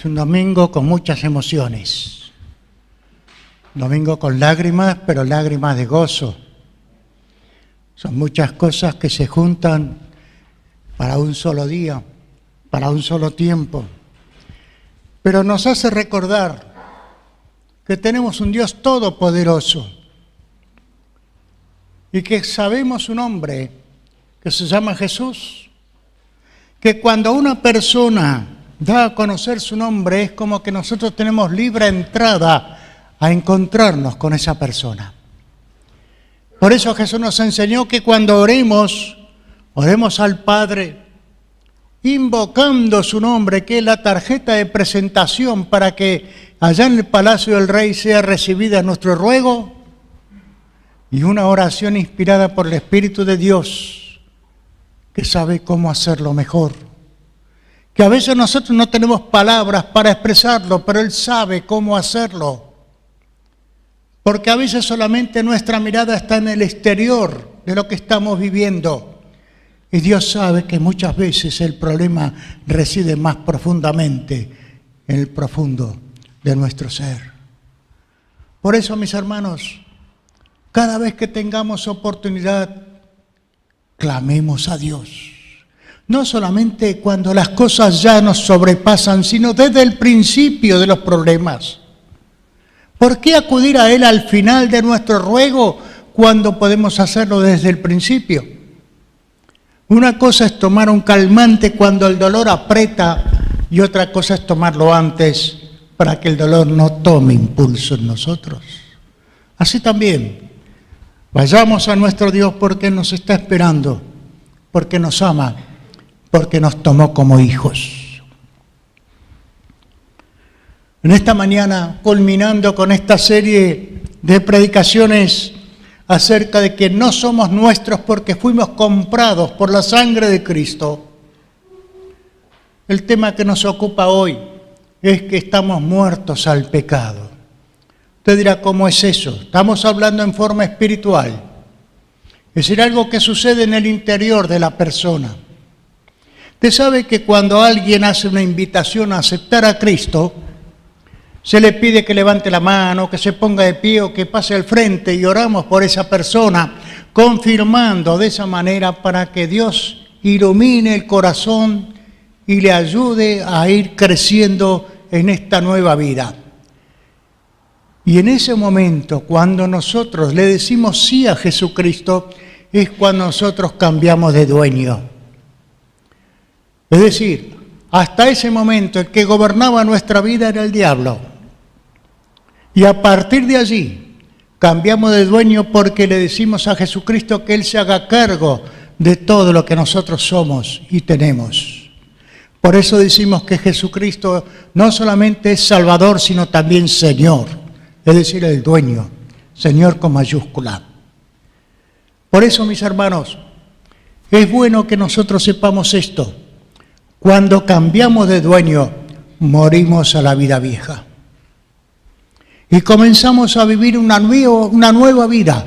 un domingo con muchas emociones. Domingo con lágrimas, pero lágrimas de gozo. Son muchas cosas que se juntan para un solo día, para un solo tiempo. Pero nos hace recordar que tenemos un Dios todopoderoso y que sabemos su nombre, que se llama Jesús. Que cuando una persona da a conocer su nombre es como que nosotros tenemos libre entrada a encontrarnos con esa persona. Por eso Jesús nos enseñó que cuando oremos al Padre, invocando su nombre, que es la tarjeta de presentación para que allá en el palacio del Rey sea recibida nuestro ruego, y una oración inspirada por el Espíritu de Dios, que sabe cómo hacerlo mejor. Que a veces nosotros no tenemos palabras para expresarlo, pero Él sabe cómo hacerlo. Porque a veces solamente nuestra mirada está en el exterior de lo que estamos viviendo. Y Dios sabe que muchas veces el problema reside más profundamente en el profundo de nuestro ser. Por eso, mis hermanos, cada vez que tengamos oportunidad, clamemos a Dios. No solamente cuando las cosas ya nos sobrepasan, sino desde el principio de los problemas. ¿Por qué acudir a Él al final de nuestro ruego cuando podemos hacerlo desde el principio? Una cosa es tomar un calmante cuando el dolor aprieta y otra cosa es tomarlo antes para que el dolor no tome impulso en nosotros. Así también, vayamos a nuestro Dios porque nos está esperando, porque nos ama, porque nos tomó como hijos. En esta mañana, culminando con esta serie de predicaciones acerca de que no somos nuestros porque fuimos comprados por la sangre de Cristo, el tema que nos ocupa hoy es que estamos muertos al pecado. Usted dirá, ¿cómo es eso? Estamos hablando en forma espiritual. Es decir, algo que sucede en el interior de la persona. Usted sabe que cuando alguien hace una invitación a aceptar a Cristo, se le pide que levante la mano, que se ponga de pie o que pase al frente y oramos por esa persona, confirmando de esa manera para que Dios ilumine el corazón y le ayude a ir creciendo en esta nueva vida. Y en ese momento, cuando nosotros le decimos sí a Jesucristo, es cuando nosotros cambiamos de dueño. Es decir, hasta ese momento el que gobernaba nuestra vida era el diablo. Y a partir de allí cambiamos de dueño porque le decimos a Jesucristo que Él se haga cargo de todo lo que nosotros somos y tenemos. Por eso decimos que Jesucristo no solamente es Salvador, sino también Señor, es decir, el dueño, Señor con mayúscula. Por eso, mis hermanos, es bueno que nosotros sepamos esto. Cuando cambiamos de dueño, morimos a la vida vieja. Y comenzamos a vivir una nueva vida,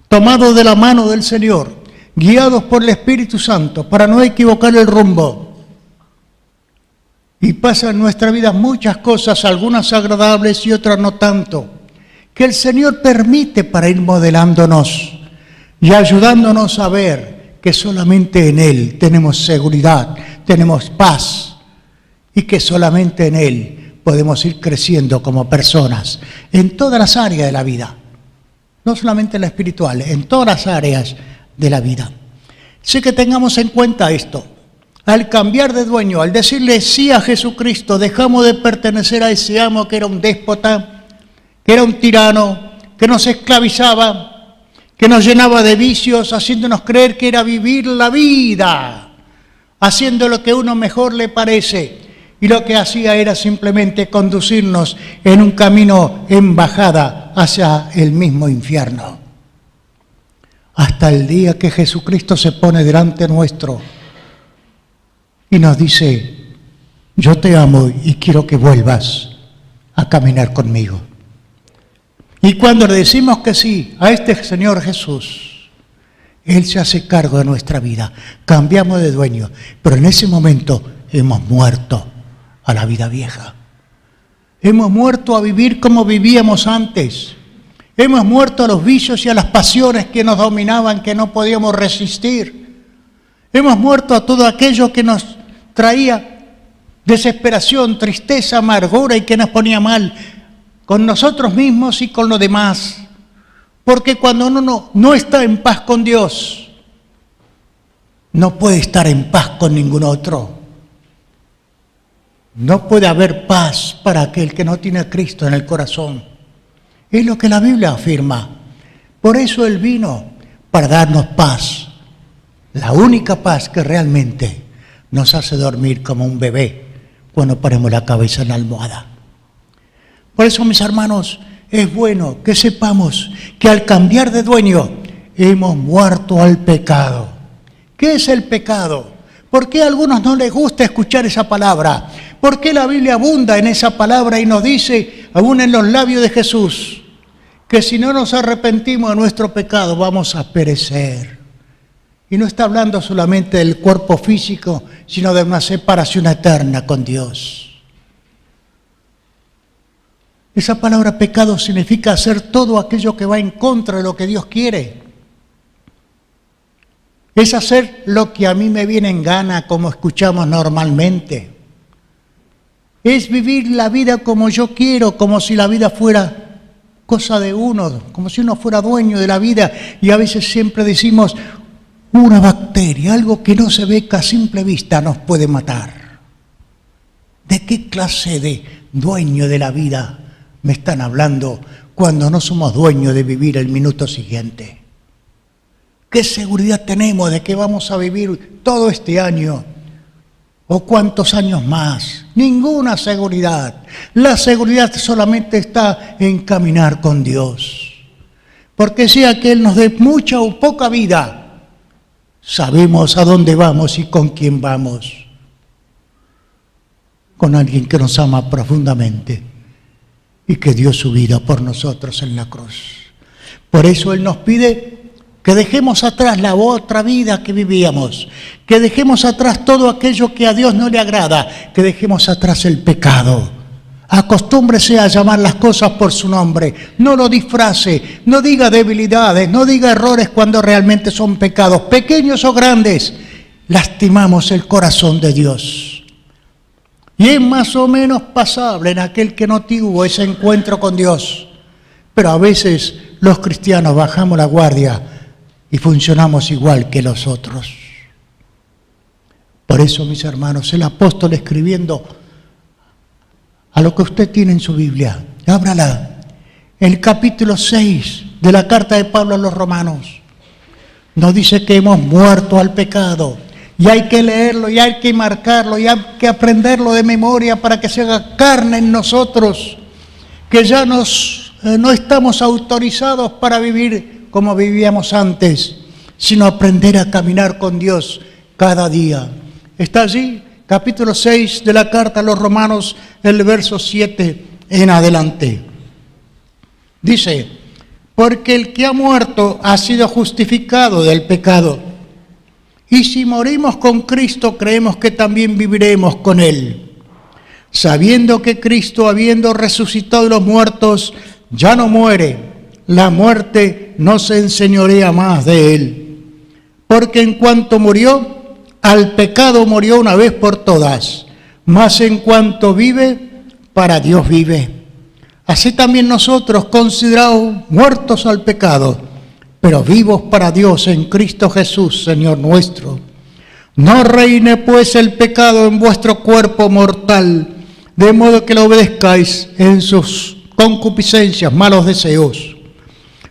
tomados de la mano del Señor, guiados por el Espíritu Santo, para no equivocar el rumbo. Y pasan en nuestra vida muchas cosas, algunas agradables y otras no tanto, que el Señor permite para ir modelándonos y ayudándonos a ver que solamente en Él tenemos seguridad, tenemos paz y que solamente en Él podemos ir creciendo como personas en todas las áreas de la vida, no solamente en la espiritual, en todas las áreas de la vida. Así que tengamos en cuenta esto. Al cambiar de dueño, al decirle sí a Jesucristo, dejamos de pertenecer a ese amo que era un déspota, que era un tirano, que nos esclavizaba, que nos llenaba de vicios, haciéndonos creer que era vivir la vida, haciendo lo que a uno mejor le parece. Y lo que hacía era simplemente conducirnos en un camino en bajada hacia el mismo infierno. Hasta el día que Jesucristo se pone delante nuestro y nos dice, yo te amo y quiero que vuelvas a caminar conmigo. Y cuando le decimos que sí a este Señor Jesús, Él se hace cargo de nuestra vida, cambiamos de dueño, pero en ese momento hemos muerto a la vida vieja. Hemos muerto a vivir como vivíamos antes. Hemos muerto a los vicios y a las pasiones que nos dominaban, que no podíamos resistir. Hemos muerto a todo aquello que nos traía desesperación, tristeza, amargura y que nos ponía mal con nosotros mismos y con los demás. Porque cuando uno no está en paz con Dios, no puede estar en paz con ningún otro. No puede haber paz para aquel que no tiene a Cristo en el corazón. Es lo que la Biblia afirma. Por eso Él vino, para darnos paz. La única paz que realmente nos hace dormir como un bebé cuando ponemos la cabeza en la almohada. Por eso, mis hermanos, es bueno que sepamos que al cambiar de dueño hemos muerto al pecado. ¿Qué es el pecado? ¿Por qué a algunos no les gusta escuchar esa palabra? ¿Por qué la Biblia abunda en esa palabra y nos dice, aún en los labios de Jesús, que si no nos arrepentimos de nuestro pecado vamos a perecer? Y no está hablando solamente del cuerpo físico, sino de una separación eterna con Dios. Esa palabra pecado significa hacer todo aquello que va en contra de lo que Dios quiere. Es hacer lo que a mí me viene en gana, como escuchamos normalmente. Es vivir la vida como yo quiero, como si la vida fuera cosa de uno, como si uno fuera dueño de la vida. Y a veces siempre decimos, una bacteria, algo que no se ve que a simple vista nos puede matar. ¿De qué clase de dueño de la vida me están hablando cuando no somos dueños de vivir el minuto siguiente? ¿Qué seguridad tenemos de que vamos a vivir todo este año? ¿O cuántos años más? Ninguna seguridad. La seguridad solamente está en caminar con Dios. Porque sea que Él nos dé mucha o poca vida, sabemos a dónde vamos y con quién vamos. Con alguien que nos ama profundamente y que dio su vida por nosotros en la cruz. Por eso Él nos pide que dejemos atrás la otra vida que vivíamos, que dejemos atrás todo aquello que a Dios no le agrada, que dejemos atrás el pecado. Acostúmbrese a llamar las cosas por su nombre, no lo disfrace, no diga debilidades, no diga errores cuando realmente son pecados, pequeños o grandes. Lastimamos el corazón de Dios. Y es más o menos pasable en aquel que no tuvo ese encuentro con Dios. Pero a veces los cristianos bajamos la guardia y funcionamos igual que los otros. Por eso, mis hermanos, el apóstol escribiendo a lo que usted tiene en su Biblia, ábrala, el capítulo 6 de la carta de Pablo a los Romanos, nos dice que hemos muerto al pecado, y hay que leerlo, y hay que marcarlo, y hay que aprenderlo de memoria para que se haga carne en nosotros, que ya no estamos autorizados para vivir como vivíamos antes, sino aprender a caminar con Dios cada día. Está allí, capítulo 6 de la carta a los Romanos, el verso 7 en adelante. Dice, porque el que ha muerto ha sido justificado del pecado. Y si morimos con Cristo, creemos que también viviremos con Él. Sabiendo que Cristo, habiendo resucitado de los muertos, ya no muere, la muerte no se enseñorea más de Él. Porque en cuanto murió, al pecado murió una vez por todas, mas en cuanto vive, para Dios vive. Así también nosotros, considerados muertos al pecado, pero vivos para Dios en Cristo Jesús, Señor nuestro. No reine pues el pecado en vuestro cuerpo mortal, de modo que lo obedezcáis en sus concupiscencias, malos deseos.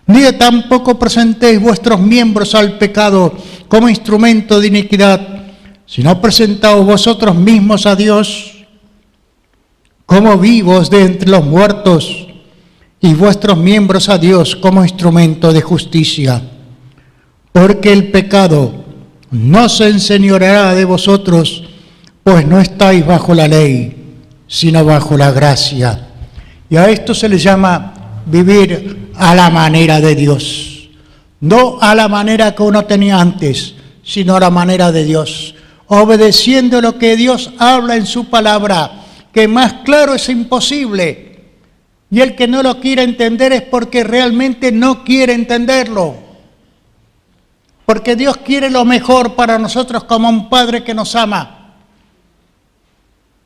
Ni tampoco presentéis vuestros miembros al pecado como instrumento de iniquidad, sino presentaos vosotros mismos a Dios como vivos de entre los muertos, y vuestros miembros a Dios como instrumento de justicia. Porque el pecado no se enseñoreará de vosotros, pues no estáis bajo la ley, sino bajo la gracia. Y a esto se le llama vivir a la manera de Dios. No a la manera que uno tenía antes, sino a la manera de Dios. Obedeciendo lo que Dios habla en su palabra que más claro es imposible. Y el que no lo quiere entender es porque realmente no quiere entenderlo. Porque Dios quiere lo mejor para nosotros como un Padre que nos ama.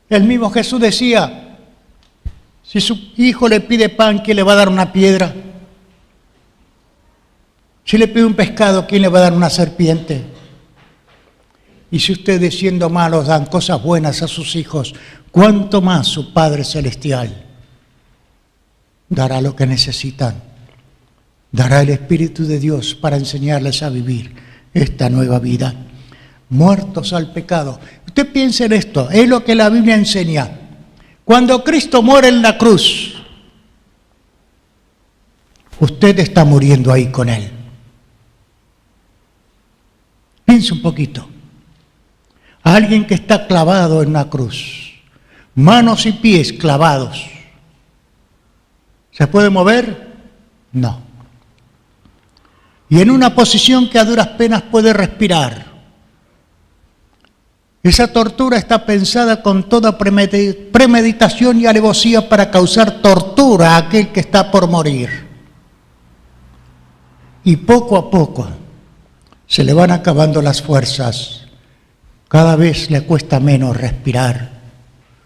El mismo Jesús decía, si su hijo le pide pan, ¿quién le va a dar una piedra? Si le pide un pescado, ¿quién le va a dar una serpiente? Y si ustedes siendo malos dan cosas buenas a sus hijos, ¿cuánto más su Padre Celestial dará lo que necesitan? Dará el Espíritu de Dios para enseñarles a vivir esta nueva vida. Muertos al pecado. Usted piense en esto, es lo que la Biblia enseña. Cuando Cristo muere en la cruz, usted está muriendo ahí con Él. Piense un poquito. Alguien que está clavado en una cruz, manos y pies clavados. ¿Se puede mover? No. Y en una posición que a duras penas puede respirar. Esa tortura está pensada con toda premeditación y alevosía para causar tortura a aquel que está por morir. Y poco a poco se le van acabando las fuerzas. Cada vez le cuesta menos respirar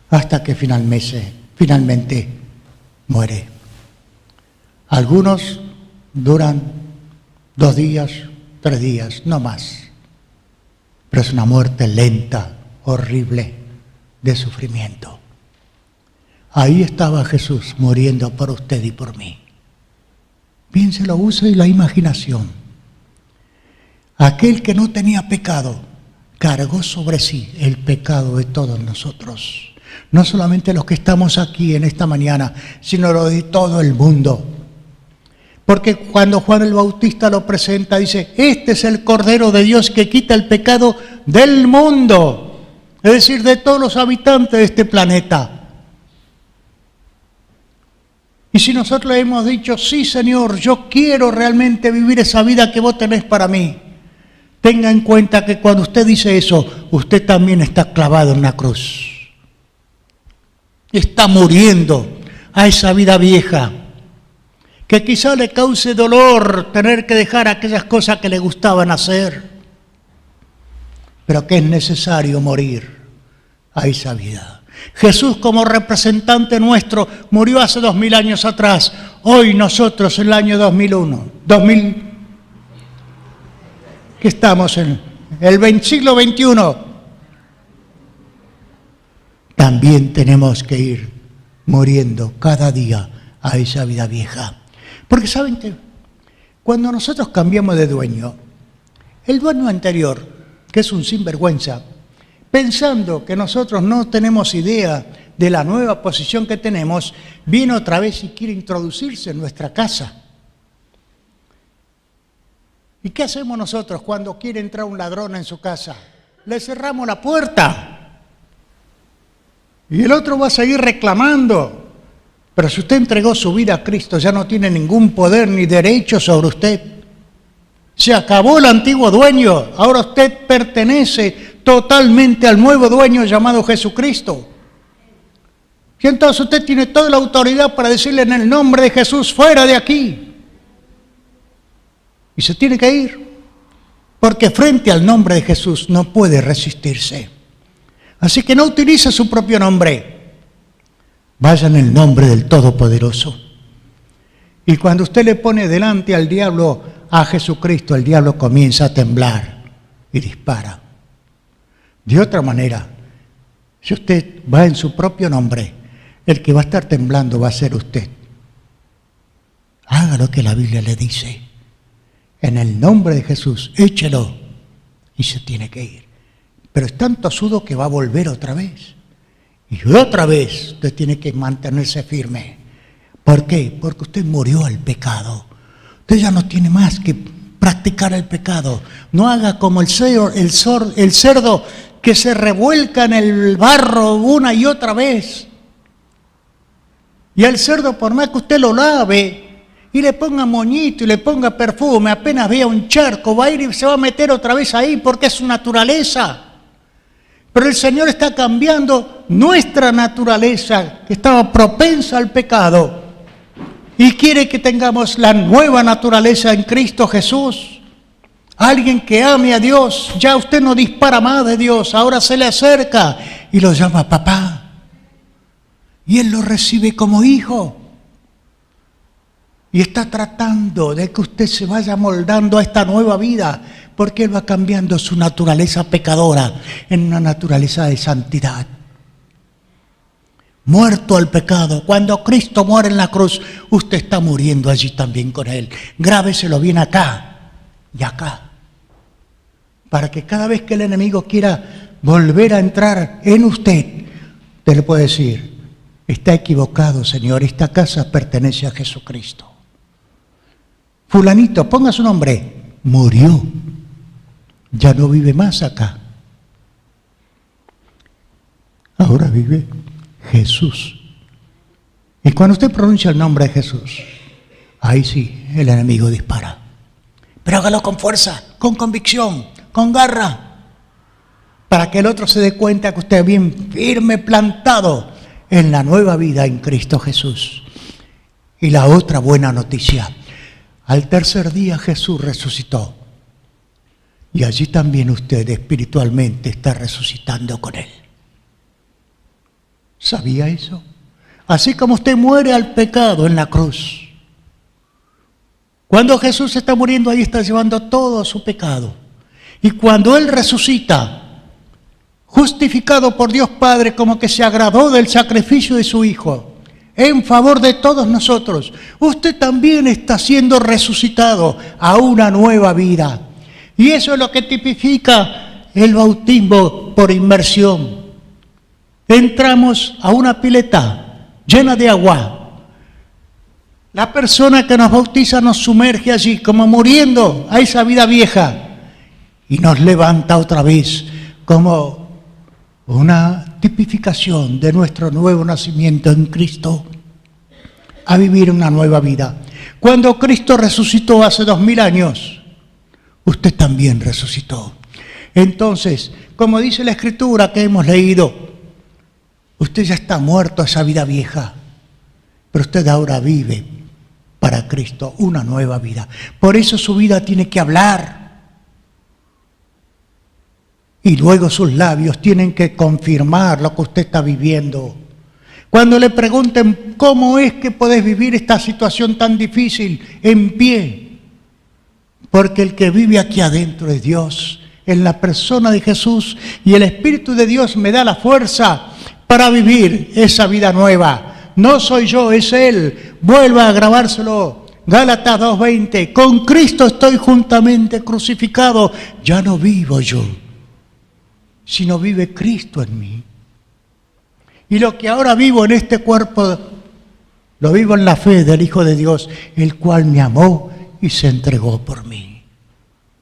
hasta que finalmente muere. Algunos duran 2 días, 3 días, no más. Pero es una muerte lenta, horrible, de sufrimiento. Ahí estaba Jesús muriendo por usted y por mí. Piénselo, use la imaginación. Aquel que no tenía pecado cargó sobre sí el pecado de todos nosotros. No solamente los que estamos aquí en esta mañana, sino los de todo el mundo. Porque cuando Juan el Bautista lo presenta, dice, este es el Cordero de Dios que quita el pecado del mundo. Es decir, de todos los habitantes de este planeta. Y si nosotros le hemos dicho, sí Señor, yo quiero realmente vivir esa vida que vos tenés para mí. Tenga en cuenta que cuando usted dice eso, usted también está clavado en una cruz. Está muriendo a esa vida vieja, que quizá le cause dolor tener que dejar aquellas cosas que le gustaban hacer, pero que es necesario morir a esa vida. Jesús, como representante nuestro, murió hace 2000 años atrás. Hoy nosotros, en el año 2001, que estamos en el siglo XXI, también tenemos que ir muriendo cada día a esa vida vieja. Porque saben que cuando nosotros cambiamos de dueño, el dueño anterior, que es un sinvergüenza, pensando que nosotros no tenemos idea de la nueva posición que tenemos, viene otra vez y quiere introducirse en nuestra casa. ¿Y qué hacemos nosotros cuando quiere entrar un ladrón en su casa? Le cerramos la puerta. Y el otro va a seguir reclamando. Pero si usted entregó su vida a Cristo, ya no tiene ningún poder ni derecho sobre usted. Se acabó el antiguo dueño, ahora usted pertenece totalmente al nuevo dueño llamado Jesucristo. Y entonces usted tiene toda la autoridad para decirle en el nombre de Jesús, fuera de aquí. Y se tiene que ir, porque frente al nombre de Jesús no puede resistirse. Así que no utilice su propio nombre. Vaya en el nombre del Todopoderoso. Y cuando usted le pone delante al diablo a Jesucristo, el diablo comienza a temblar y dispara. De otra manera, si usted va en su propio nombre, el que va a estar temblando va a ser usted. Haga lo que la Biblia le dice. En el nombre de Jesús, échelo. Y se tiene que ir. Pero es tan tosudo que va a volver otra vez. Y otra vez usted tiene que mantenerse firme. ¿Por qué? Porque usted murió al pecado. Usted ya no tiene más que practicar el pecado. No haga como el cerdo que se revuelca en el barro una y otra vez. Y al cerdo, por más que usted lo lave y le ponga moñito y le ponga perfume, apenas vea un charco, va a ir y se va a meter otra vez ahí porque es su naturaleza. Pero el Señor está cambiando nuestra naturaleza, que estaba propensa al pecado, y quiere que tengamos la nueva naturaleza en Cristo Jesús. Alguien que ame a Dios, ya usted no dispara más de Dios, ahora se le acerca y lo llama papá. Y Él lo recibe como hijo. Y está tratando de que usted se vaya moldando a esta nueva vida, porque Él va cambiando su naturaleza pecadora en una naturaleza de santidad. Muerto al pecado. Cuando Cristo muere en la cruz, usted está muriendo allí también con Él. Grábeselo bien acá y acá, para que cada vez que el enemigo quiera volver a entrar en usted, usted le puede decir: está equivocado, Señor, esta casa pertenece a Jesucristo. Fulanito, ponga su nombre, murió, ya no vive más acá. Ahora vive Jesús. Y cuando usted pronuncia el nombre de Jesús, ahí sí, el enemigo dispara. Pero hágalo con fuerza, con convicción, con garra, para que el otro se dé cuenta que usted es bien firme, plantado en la nueva vida en Cristo Jesús. Y la otra buena noticia: al tercer día Jesús resucitó. Y allí también usted espiritualmente está resucitando con Él. ¿Sabía eso? Así como usted muere al pecado en la cruz, cuando Jesús está muriendo, ahí está llevando todo su pecado. Y cuando Él resucita, justificado por Dios Padre, como que se agradó del sacrificio de su Hijo en favor de todos nosotros, usted también está siendo resucitado a una nueva vida. Y eso es lo que tipifica el bautismo por inmersión. Entramos a una pileta llena de agua. La persona que nos bautiza nos sumerge allí, como muriendo a esa vida vieja, y nos levanta otra vez como una tipificación de nuestro nuevo nacimiento en Cristo, a vivir una nueva vida. Cuando Cristo resucitó hace 2000 años, usted también resucitó. Entonces, como dice la Escritura que hemos leído, usted ya está muerto a esa vida vieja, pero usted ahora vive para Cristo una nueva vida. Por eso su vida tiene que hablar. Y luego sus labios tienen que confirmar lo que usted está viviendo. Cuando le pregunten cómo es que podés vivir esta situación tan difícil en pie, porque el que vive aquí adentro es Dios, en la persona de Jesús, y el Espíritu de Dios me da la fuerza para vivir esa vida nueva. No soy yo, es Él. Vuelva a grabárselo. Gálatas 2:20. Con Cristo estoy juntamente crucificado. Ya no vivo yo, sino vive Cristo en mí. Y lo que ahora vivo en este cuerpo, lo vivo en la fe del Hijo de Dios, el cual me amó y se entregó por mí.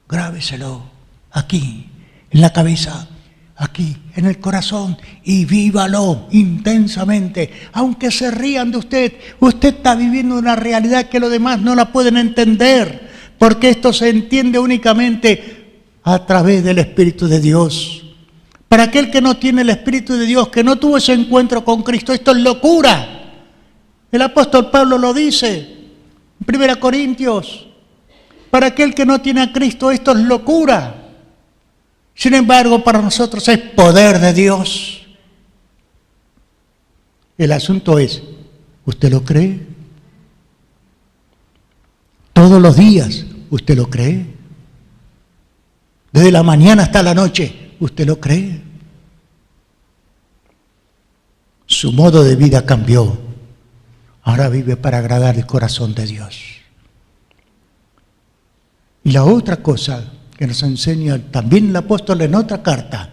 Grábeselo aquí, en la cabeza, aquí, en el corazón, y vívalo intensamente. Aunque se rían de usted, usted está viviendo una realidad que los demás no la pueden entender, porque esto se entiende únicamente a través del Espíritu de Dios. Para aquel que no tiene el Espíritu de Dios, que no tuvo ese encuentro con Cristo, esto es locura. El apóstol Pablo lo dice en 1 Corintios. Para aquel que no tiene a Cristo, esto es locura. Sin embargo, para nosotros es poder de Dios. El asunto es, ¿usted lo cree? Todos los días, ¿usted lo cree? Desde la mañana hasta la noche, ¿usted lo cree? Su modo de vida cambió. Ahora vive para agradar el corazón de Dios. Y la otra cosa que nos enseña también el apóstol en otra carta,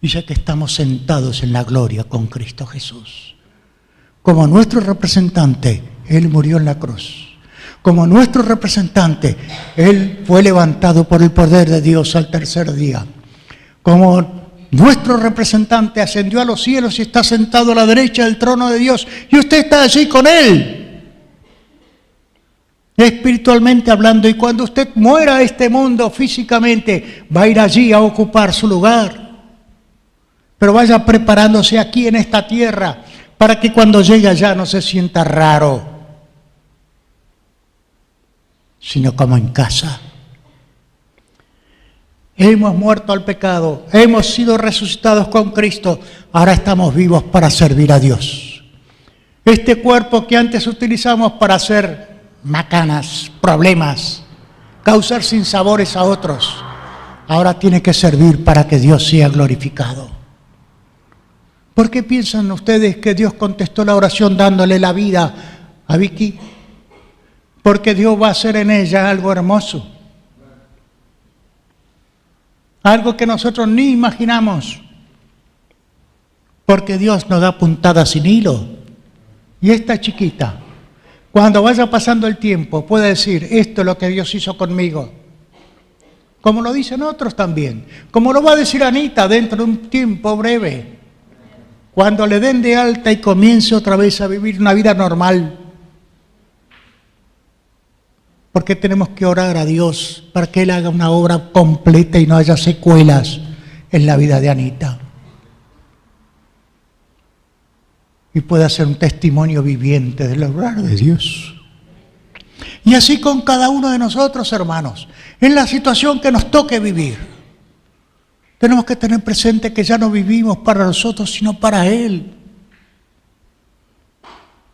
dice que estamos sentados en la gloria con Cristo Jesús. Como nuestro representante, Él murió en la cruz. Como nuestro representante, Él fue levantado por el poder de Dios al tercer día. Como nuestro representante ascendió a los cielos y está sentado a la derecha del trono de Dios, y usted está allí con Él, espiritualmente hablando. Y cuando usted muera a este mundo físicamente, va a ir allí a ocupar su lugar. pero vaya preparándose aquí en esta tierra para que cuando llegue allá no se sienta raro, sino como en casa. Hemos muerto al pecado, hemos sido resucitados con Cristo, ahora estamos vivos para servir a Dios. Este cuerpo que antes utilizamos para hacer macanas, problemas, causar sinsabores a otros, ahora tiene que servir para que Dios sea glorificado. ¿Por qué piensan ustedes que Dios contestó la oración dándole la vida a Vicky? Porque Dios va a hacer en ella algo hermoso. Algo que nosotros ni imaginamos. Porque Dios nos da puntadas sin hilo. Y esta chiquita, cuando vaya pasando el tiempo, puede decir, esto es lo que Dios hizo conmigo. Como lo dicen otros también. Como lo va a decir Anita dentro de un tiempo breve. Cuando le den de alta y comience otra vez a vivir una vida normal. Porque tenemos que orar a Dios para que Él haga una obra completa y no haya secuelas en la vida de Anita. Y pueda ser un testimonio viviente del obrar de Dios. Y así con cada uno de nosotros, hermanos, en la situación que nos toque vivir. Tenemos que tener presente que ya no vivimos para nosotros, sino para Él.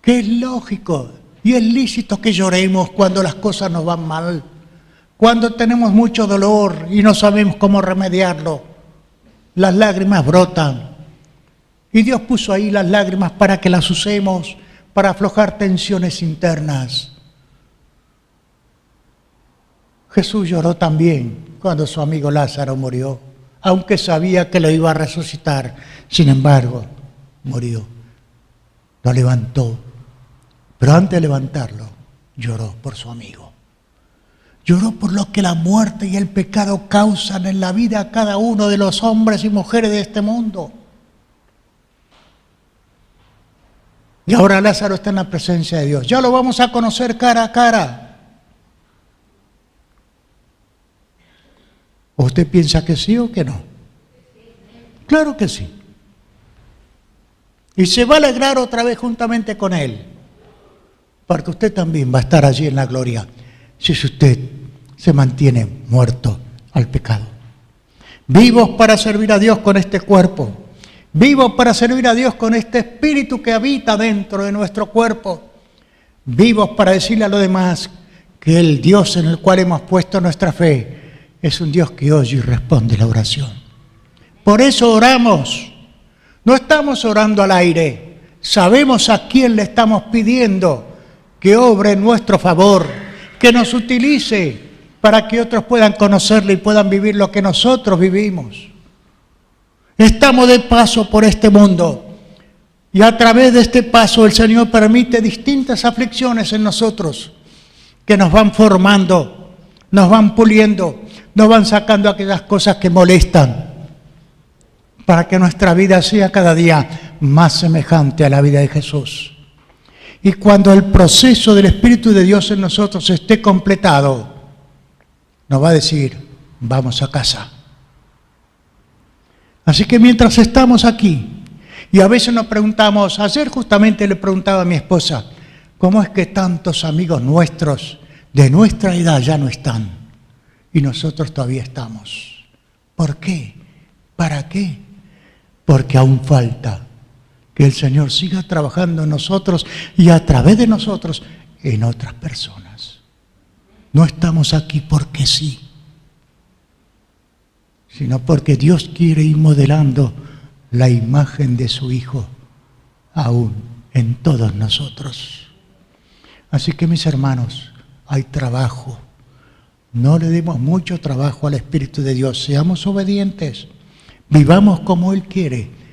Que es lógico y es lícito que lloremos cuando las cosas nos van mal, cuando tenemos mucho dolor y no sabemos cómo remediarlo. Las lágrimas brotan. Y Dios puso ahí las lágrimas para que las usemos, para aflojar tensiones internas. Jesús lloró también cuando su amigo Lázaro murió, aunque sabía que lo iba a resucitar. Sin embargo, murió. Lo levantó. Pero antes de levantarlo, lloró por su amigo. Lloró por lo que la muerte y el pecado causan en la vida a cada uno de los hombres y mujeres de este mundo. Y ahora Lázaro está en la presencia de Dios. Ya lo vamos a conocer cara a cara. ¿O usted piensa que sí o que no? Claro que sí. Y se va a alegrar otra vez juntamente con Él. Porque usted también va a estar allí en la gloria si usted se mantiene muerto al pecado. Vivos para servir a Dios con este cuerpo. Vivos para servir a Dios con este espíritu que habita dentro de nuestro cuerpo. Vivos para decirle a los demás que el Dios en el cual hemos puesto nuestra fe es un Dios que oye y responde la oración. Por eso oramos. No estamos orando al aire. Sabemos a quién le estamos pidiendo que obre en nuestro favor, que nos utilice para que otros puedan conocerle y puedan vivir lo que nosotros vivimos. Estamos de paso por este mundo y a través de este paso el Señor permite distintas aflicciones en nosotros que nos van formando, nos van puliendo, nos van sacando aquellas cosas que molestan para que nuestra vida sea cada día más semejante a la vida de Jesús. Y cuando el proceso del Espíritu de Dios en nosotros esté completado, nos va a decir, vamos a casa. Así que mientras estamos aquí, y a veces nos preguntamos, ayer justamente le preguntaba a mi esposa, ¿cómo es que tantos amigos nuestros de nuestra edad ya no están? Y nosotros todavía estamos. ¿Por qué? ¿Para qué? Porque aún falta que el Señor siga trabajando en nosotros y a través de nosotros en otras personas. No estamos aquí porque sí, sino porque Dios quiere ir modelando la imagen de su Hijo aún en todos nosotros. Así que mis hermanos, hay trabajo. No le demos mucho trabajo al Espíritu de Dios. Seamos obedientes. Vivamos como Él quiere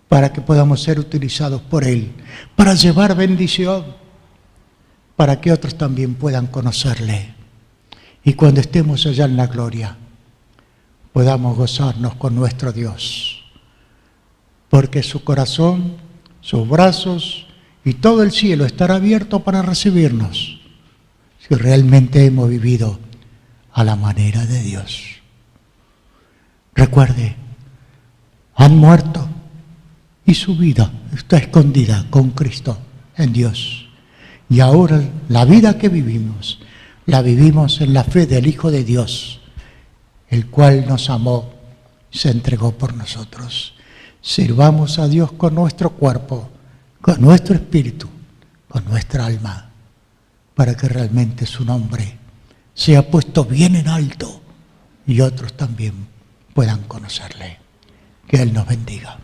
para que podamos ser utilizados por Él, para llevar bendición, para que otros también puedan conocerle. Y cuando estemos allá en la gloria, podamos gozarnos con nuestro Dios. Porque su corazón, sus brazos y todo el cielo estará abierto para recibirnos si realmente hemos vivido a la manera de Dios. Recuerde, han muerto, y su vida está escondida con Cristo en Dios. Y ahora la vida que vivimos, la vivimos en la fe del Hijo de Dios, el cual nos amó y se entregó por nosotros. Sirvamos a Dios con nuestro cuerpo, con nuestro espíritu, con nuestra alma, para que realmente su nombre sea puesto bien en alto y otros también puedan conocerle. Que Él nos bendiga.